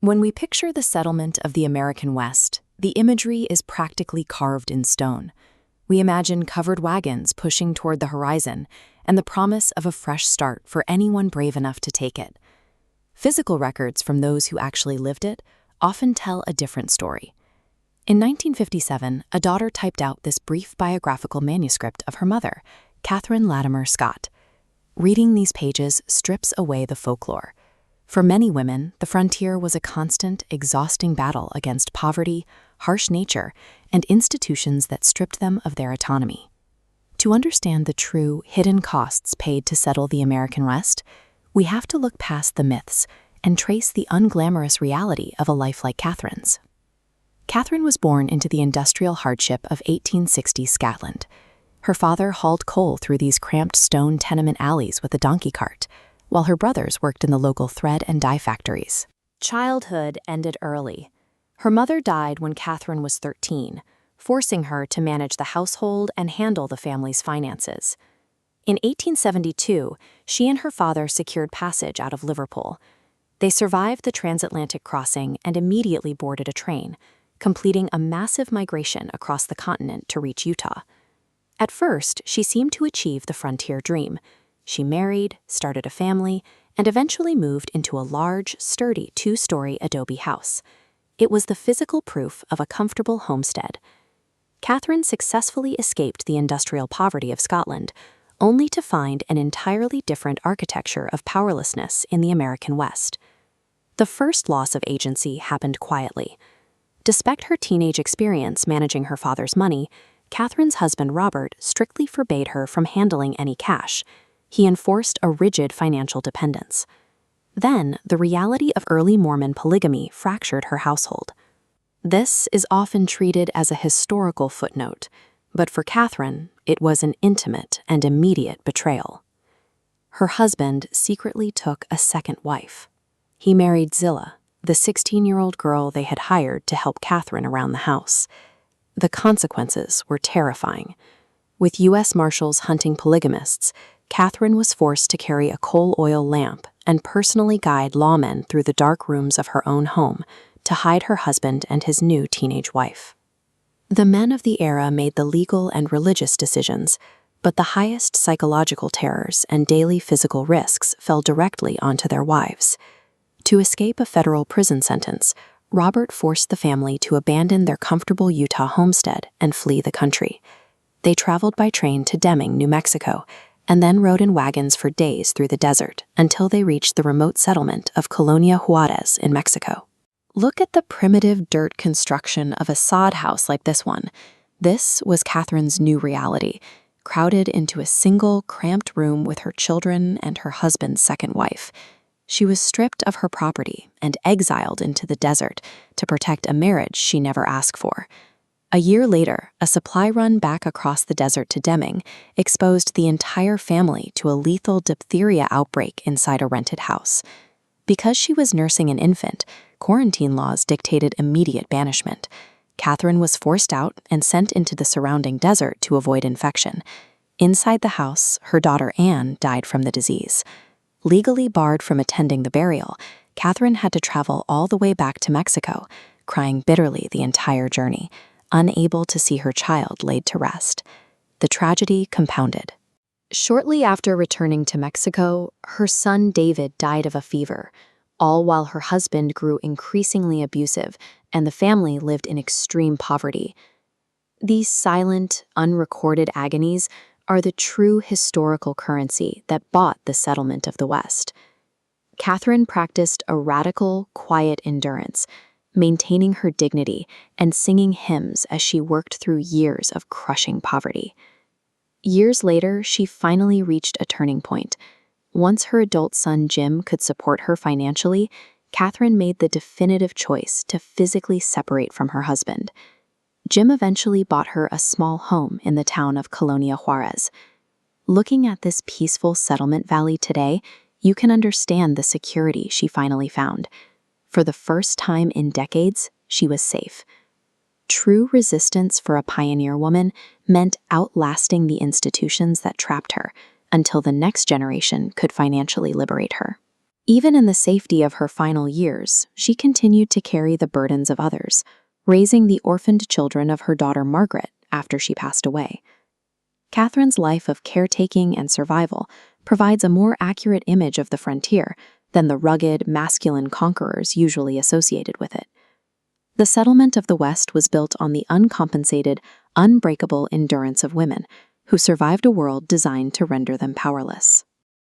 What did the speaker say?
When we picture the settlement of the American West, the imagery is practically carved in stone. We imagine covered wagons pushing toward the horizon and the promise of a fresh start for anyone brave enough to take it. Physical records from those who actually lived it often tell a different story. In 1957, a daughter typed out this brief biographical manuscript of her mother, Catherine Latimer Scott. Reading these pages strips away the folklore. For many women, the frontier was a constant, exhausting battle against poverty, harsh nature, and institutions that stripped them of their autonomy. To understand the true, hidden costs paid to settle the American West, we have to look past the myths and trace the unglamorous reality of a life like Catherine's. Catherine was born into the industrial hardship of 1860 Scotland. Her father hauled coal through these cramped stone tenement alleys with a donkey cart, while her brothers worked in the local thread and dye factories. Childhood ended early. Her mother died when Catherine was 13, forcing her to manage the household and handle the family's finances. In 1872, she and her father secured passage out of Liverpool. They survived the transatlantic crossing and immediately boarded a train, completing a massive migration across the continent to reach Utah. At first, she seemed to achieve the frontier dream. She married, started a family, and eventually moved into a large, sturdy 2-story adobe house. It was the physical proof of a comfortable homestead. Catherine successfully escaped the industrial poverty of Scotland, only to find an entirely different architecture of powerlessness in the American West. The first loss of agency happened quietly. Despite her teenage experience managing her father's money, Catherine's husband Robert strictly forbade her from handling any cash. He enforced a rigid financial dependence. Then, the reality of early Mormon polygamy fractured her household. This is often treated as a historical footnote, but for Catherine, it was an intimate and immediate betrayal. Her husband secretly took a second wife. He married Zillah, the 16-year-old girl they had hired to help Catherine around the house. The consequences were terrifying. With U.S. Marshals hunting polygamists, Catherine was forced to carry a coal oil lamp and personally guide lawmen through the dark rooms of her own home to hide her husband and his new teenage wife. The men of the era made the legal and religious decisions, but the highest psychological terrors and daily physical risks fell directly onto their wives. To escape a federal prison sentence, Robert forced the family to abandon their comfortable Utah homestead and flee the country. They traveled by train to Deming, New Mexico, and then rode in wagons for days through the desert until they reached the remote settlement of Colonia Juarez in Mexico. Look at the primitive dirt construction of a sod house like this one. This was Catherine's new reality, crowded into a single, cramped room with her children and her husband's second wife. She was stripped of her property and exiled into the desert to protect a marriage she never asked for. A year later, a supply run back across the desert to Deming exposed the entire family to a lethal diphtheria outbreak inside a rented house. Because she was nursing an infant, quarantine laws dictated immediate banishment. Catherine was forced out and sent into the surrounding desert to avoid infection. Inside the house, her daughter Anne died from the disease. Legally barred from attending the burial, Catherine had to travel all the way back to Mexico, crying bitterly the entire journey, unable to see her child laid to rest. The tragedy compounded. Shortly after returning to Mexico, her son David died of a fever, all while her husband grew increasingly abusive and the family lived in extreme poverty. These silent, unrecorded agonies are the true historical currency that bought the settlement of the West. Catherine practiced a radical, quiet endurance, maintaining her dignity and singing hymns as she worked through years of crushing poverty. Years later, she finally reached a turning point. Once her adult son Jim could support her financially, Catherine made the definitive choice to physically separate from her husband. Jim eventually bought her a small home in the town of Colonia Juarez. Looking at this peaceful settlement valley today, you can understand the security she finally found. For the first time in decades, she was safe. True resistance for a pioneer woman meant outlasting the institutions that trapped her until the next generation could financially liberate her. Even in the safety of her final years, she continued to carry the burdens of others, raising the orphaned children of her daughter Margaret after she passed away. Catherine's life of caretaking and survival provides a more accurate image of the frontier than the rugged, masculine conquerors usually associated with it. The settlement of the West was built on the uncompensated, unbreakable endurance of women, who survived a world designed to render them powerless.